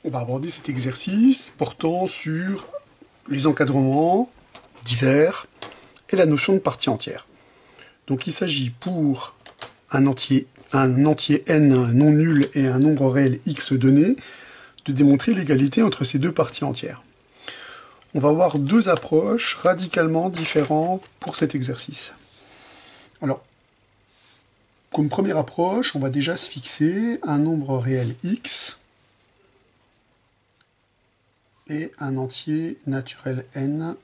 On va aborder cet exercice portant sur les encadrements divers et la notion de partie entière. Donc il s'agit pour un entier n non nul et un nombre réel x donné de démontrer l'égalité entre ces deux parties entières. On va avoir deux approches radicalement différentes pour cet exercice. Alors, comme première approche, on va déjà se fixer un nombre réel x et un entier naturel n,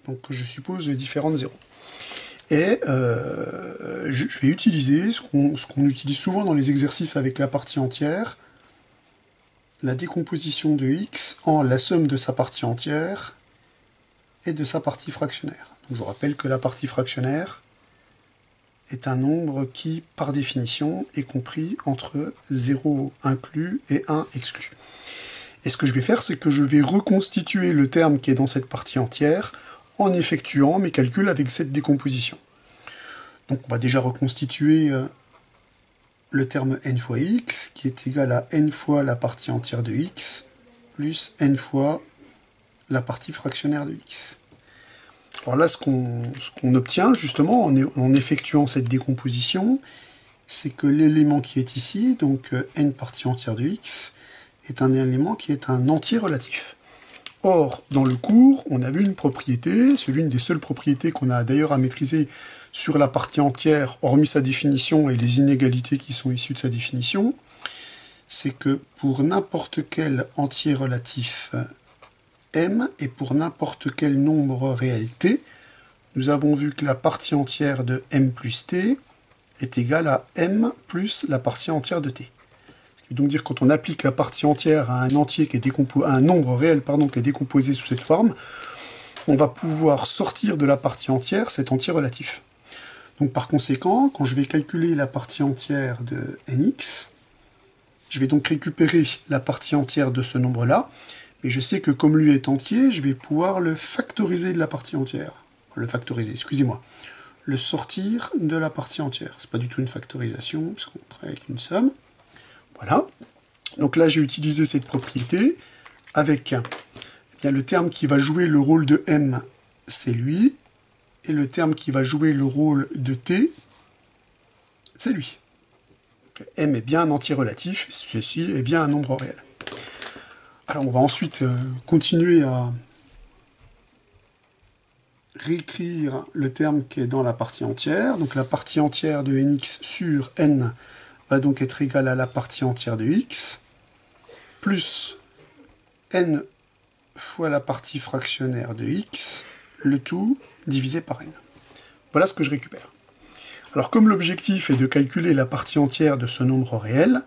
donc que je suppose différent de 0. Et je vais utiliser ce qu'on utilise souvent dans les exercices avec la partie entière, la décomposition de x en la somme de sa partie entière et de sa partie fractionnaire. Donc je vous rappelle que la partie fractionnaire est un nombre qui, par définition, est compris entre 0 inclus et 1 exclu. Et ce que je vais faire, c'est que je vais reconstituer le terme qui est dans cette partie entière en effectuant mes calculs avec cette décomposition. Donc on va déjà reconstituer le terme n fois x, qui est égal à n fois la partie entière de x, plus n fois la partie fractionnaire de x. Alors là, ce qu'on obtient, justement, en effectuant cette décomposition, c'est que l'élément qui est ici, donc n partie entière de x, est un élément qui est un entier relatif. Or, dans le cours, on a vu une propriété, c'est l'une des seules propriétés qu'on a d'ailleurs à maîtriser sur la partie entière, hormis sa définition et les inégalités qui sont issues de sa définition, c'est que pour n'importe quel entier relatif m et pour n'importe quel nombre réel t, nous avons vu que la partie entière de m plus t est égale à m plus la partie entière de t. Ce qui veut donc dire que quand on applique la partie entière à un entier qui est à un nombre réel qui est décomposé sous cette forme, on va pouvoir sortir de la partie entière cet entier relatif. Donc par conséquent, quand je vais calculer la partie entière de nx, je vais donc récupérer la partie entière de ce nombre-là, mais je sais que comme lui est entier, je vais pouvoir le factoriser de la partie entière. Le sortir de la partie entière. C'est pas du tout une factorisation, parce qu'on travaille avec une somme. Voilà. Donc là, j'ai utilisé cette propriété avec le terme qui va jouer le rôle de m, c'est lui, et le terme qui va jouer le rôle de t, c'est lui. Donc, m est bien un entier relatif, et ceci est bien un nombre réel. Alors on va ensuite continuer à réécrire le terme qui est dans la partie entière. Donc la partie entière de nx sur n va donc être égale à la partie entière de x, plus n fois la partie fractionnaire de x, le tout divisé par n. Voilà ce que je récupère. Alors comme l'objectif est de calculer la partie entière de ce nombre réel,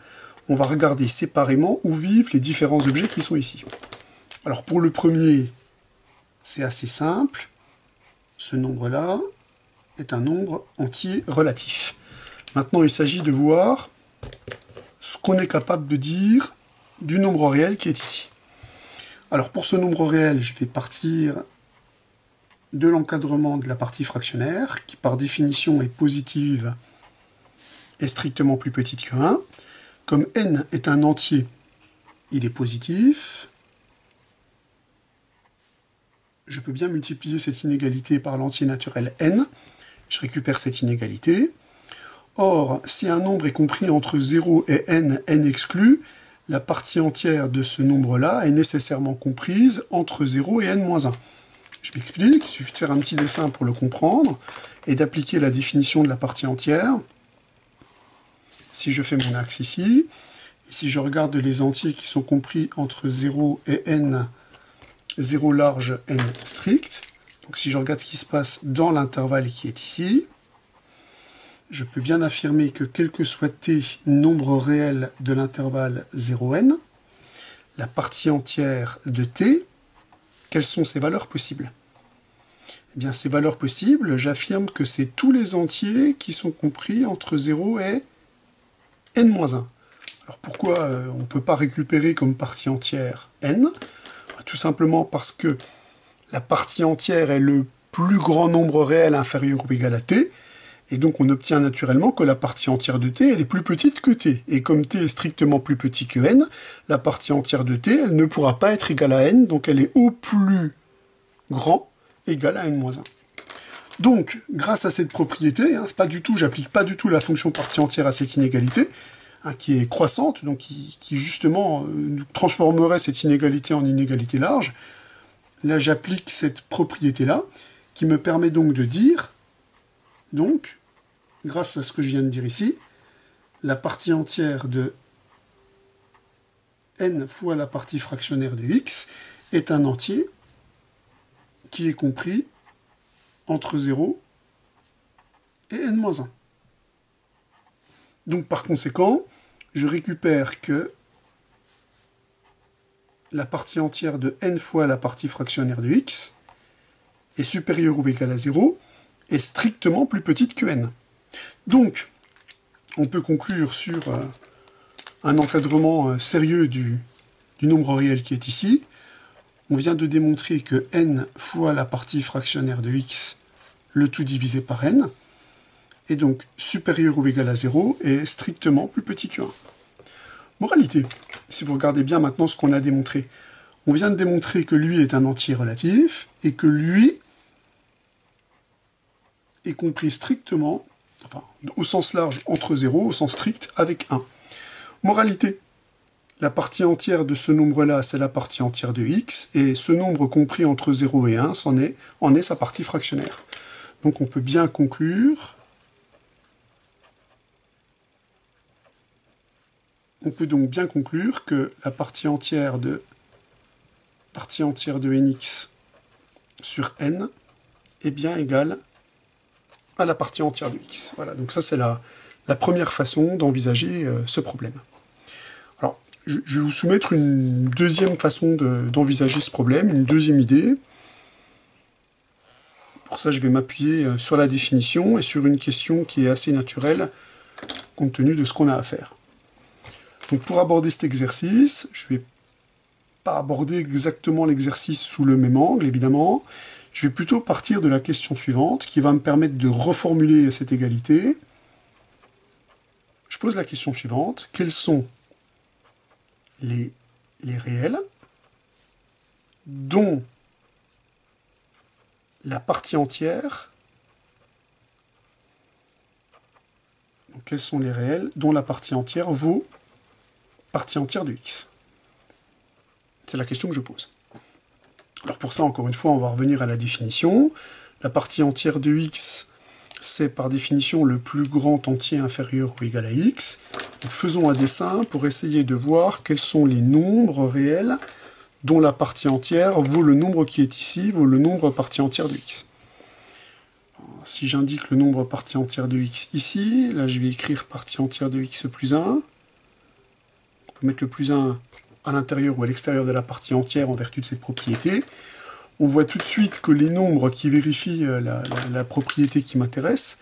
on va regarder séparément où vivent les différents objets qui sont ici. Alors pour le premier, c'est assez simple. Ce nombre-là est un nombre entier relatif. Maintenant, il s'agit de voir ce qu'on est capable de dire du nombre réel qui est ici. Alors pour ce nombre réel, je vais partir de l'encadrement de la partie fractionnaire, qui par définition est positive et strictement plus petite que 1. Comme n est un entier, il est positif. Je peux bien multiplier cette inégalité par l'entier naturel n. Je récupère cette inégalité. Or, si un nombre est compris entre 0 et n exclu, la partie entière de ce nombre-là est nécessairement comprise entre 0 et n-1. Je m'explique, il suffit de faire un petit dessin pour le comprendre et d'appliquer la définition de la partie entière. Si je fais mon axe ici, et si je regarde les entiers qui sont compris entre 0 et n, 0 large, n strict, donc si je regarde ce qui se passe dans l'intervalle qui est ici, je peux bien affirmer que quel que soit t, nombre réel de l'intervalle 0n, la partie entière de t, quelles sont ses valeurs possibles? Eh bien, ces valeurs possibles, j'affirme que c'est tous les entiers qui sont compris entre 0 et n-1. Alors pourquoi on ne peut pas récupérer comme partie entière n? Tout simplement parce que la partie entière est le plus grand nombre réel inférieur ou égal à t, Et donc on obtient naturellement que la partie entière de t, elle est plus petite que t. Et comme t est strictement plus petit que n, la partie entière de t, elle ne pourra pas être égale à n, donc elle est au plus grand égale à n-1. Donc, grâce à cette propriété, c'est pas du tout, j'applique pas du tout la fonction partie entière à cette inégalité, qui est croissante, donc qui justement transformerait cette inégalité en inégalité large. Là, j'applique cette propriété-là, qui me permet donc de dire, donc, grâce à ce que je viens de dire ici, la partie entière de n fois la partie fractionnaire de x est un entier qui est compris entre 0 et n-1. Donc par conséquent, je récupère que la partie entière de n fois la partie fractionnaire de x est supérieure ou égale à 0 est strictement plus petite que n. Donc, on peut conclure sur un encadrement sérieux du nombre réel qui est ici. On vient de démontrer que n fois la partie fractionnaire de x, le tout divisé par n, est donc supérieur ou égal à 0 et strictement plus petit que 1. Moralité, si vous regardez bien maintenant ce qu'on a démontré, on vient de démontrer que lui est un entier relatif et que lui est compris strictement, enfin, au sens large entre 0, au sens strict avec 1. Moralité, la partie entière de ce nombre-là, c'est la partie entière de x, et ce nombre compris entre 0 et 1 en est sa partie fractionnaire. Donc on peut bien conclure, que la partie entière de nx sur n est bien égale à la partie entière de x. Voilà, donc ça c'est la première façon d'envisager ce problème. Alors, je vais vous soumettre une deuxième façon d'envisager ce problème, une deuxième idée. Pour ça, je vais m'appuyer sur la définition et sur une question qui est assez naturelle, compte tenu de ce qu'on a à faire. Donc pour aborder cet exercice, je ne vais pas aborder exactement l'exercice sous le même angle, évidemment. Je vais plutôt partir de la question suivante, qui va me permettre de reformuler cette égalité. Je pose la question suivante. Quels sont les réels dont la partie entière, donc quels sont les réels dont la partie entière vaut partie entière de x? C'est la question que je pose. Alors pour ça, encore une fois, on va revenir à la définition. La partie entière de x, c'est par définition le plus grand entier inférieur ou égal à x. Donc faisons un dessin pour essayer de voir quels sont les nombres réels dont la partie entière vaut le nombre qui est ici, vaut le nombre partie entière de x. Si j'indique le nombre partie entière de x ici, là je vais écrire partie entière de x plus 1. On peut mettre le plus 1 à l'intérieur ou à l'extérieur de la partie entière en vertu de cette propriété. On voit tout de suite que les nombres qui vérifient la propriété qui m'intéresse,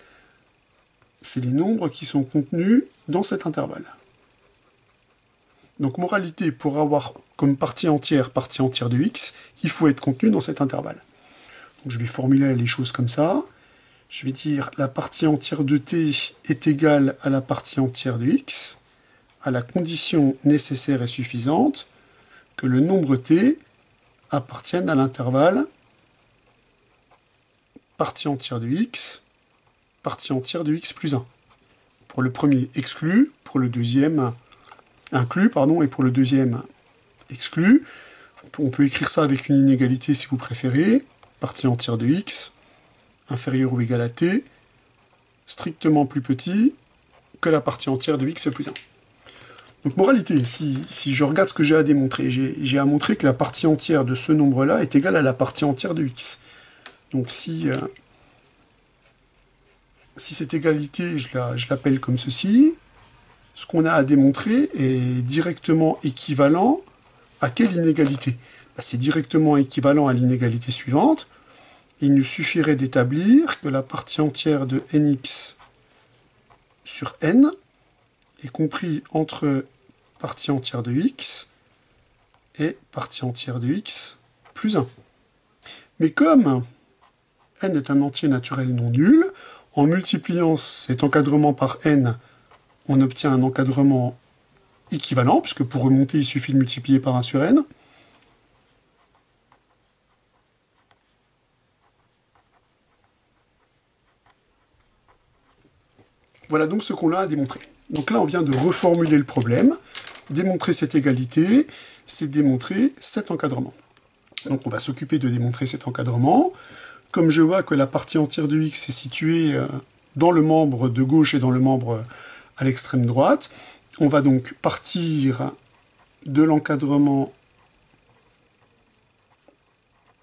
c'est les nombres qui sont contenus dans cet intervalle. Donc moralité, pour avoir comme partie entière de x, il faut être contenu dans cet intervalle. Donc je vais formuler les choses comme ça. Je vais dire la partie entière de t est égale à la partie entière de x, à la condition nécessaire et suffisante que le nombre t appartienne à l'intervalle partie entière de x plus 1. Pour le premier exclu, pour le deuxième inclus, pardon, et pour le deuxième exclu. On peut écrire ça avec une inégalité si vous préférez. Partie entière de x inférieure ou égale à t, strictement plus petit que la partie entière de x plus 1. Donc moralité, si je regarde ce que j'ai à démontrer, j'ai à montrer que la partie entière de ce nombre-là est égale à la partie entière de x. Donc si cette égalité, je l'appelle comme ceci, ce qu'on a à démontrer est directement équivalent à quelle inégalité? C'est directement équivalent à l'inégalité suivante. Il nous suffirait d'établir que la partie entière de nx sur n est compris entre partie entière de x et partie entière de x plus 1. Mais comme n est un entier naturel non nul, En multipliant cet encadrement par n, on obtient un encadrement équivalent, puisque pour remonter, il suffit de multiplier par 1 sur n. Voilà donc ce qu'on a à démontrer. Donc là, on vient de reformuler le problème. Démontrer cette égalité, c'est démontrer cet encadrement. Donc on va s'occuper de démontrer cet encadrement. Comme je vois que la partie entière de x est située dans le membre de gauche et dans le membre à l'extrême droite, on va donc partir de l'encadrement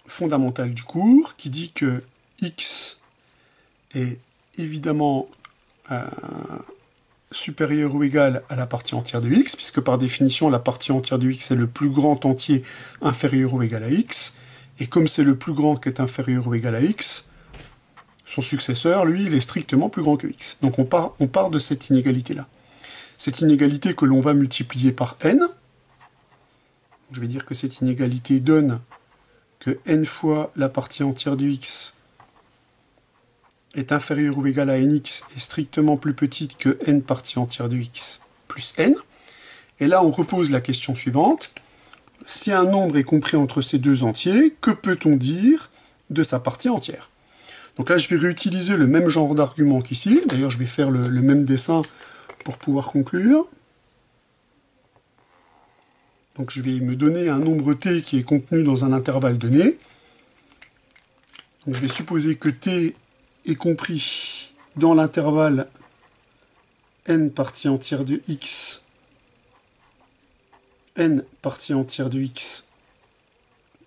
fondamental du cours, qui dit que x est évidemment supérieur ou égal à la partie entière de x, puisque par définition, la partie entière de x est le plus grand entier inférieur ou égal à x, et comme c'est le plus grand qui est inférieur ou égal à x, son successeur, lui, il est strictement plus grand que x. Donc on part de cette inégalité-là. Cette inégalité que l'on va multiplier par n, je vais dire que cette inégalité donne que n fois la partie entière de x est inférieure ou égale à nx est strictement plus petite que n partie entière de x plus n. Et là, on repose la question suivante. Si un nombre est compris entre ces deux entiers, que peut-on dire de sa partie entière? Donc là, je vais réutiliser le même genre d'argument qu'ici. D'ailleurs, je vais faire le même dessin pour pouvoir conclure. Donc je vais me donner un nombre t qui est contenu dans un intervalle donné. Donc je vais supposer que t est compris dans l'intervalle n partie entière de x, n partie entière de x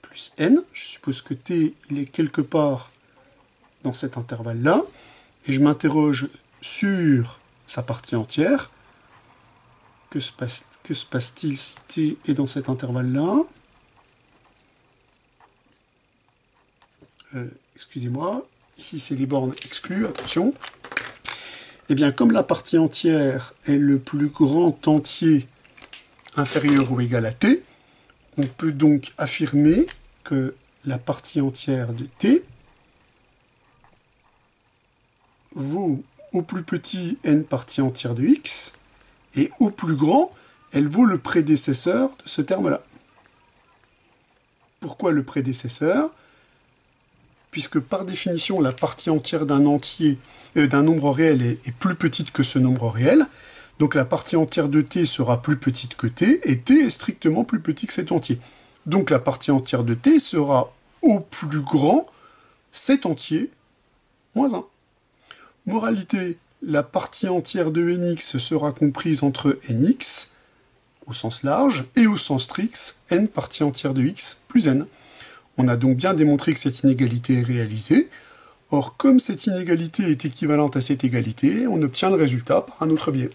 plus n. Je suppose que t, il est quelque part dans cet intervalle-là. Et je m'interroge sur sa partie entière. Que se passe-t-il si t est dans cet intervalle-là? Excusez-moi, ici c'est les bornes exclues, attention. Eh bien, comme la partie entière est le plus grand entier inférieur ou égal à t, on peut donc affirmer que la partie entière de t vaut au plus petit n partie entière de x, et au plus grand, elle vaut le prédécesseur de ce terme-là. Pourquoi le prédécesseur? Puisque par définition, la partie entière d'un nombre réel est plus petite que ce nombre réel. Donc la partie entière de t sera plus petite que t, et t est strictement plus petit que cet entier. Donc la partie entière de t sera au plus grand cet entier moins 1. Moralité, la partie entière de nx sera comprise entre nx, au sens large, et au sens strict, n partie entière de x plus n. On a donc bien démontré que cette inégalité est réalisée. Or, comme cette inégalité est équivalente à cette égalité, on obtient le résultat par un autre biais.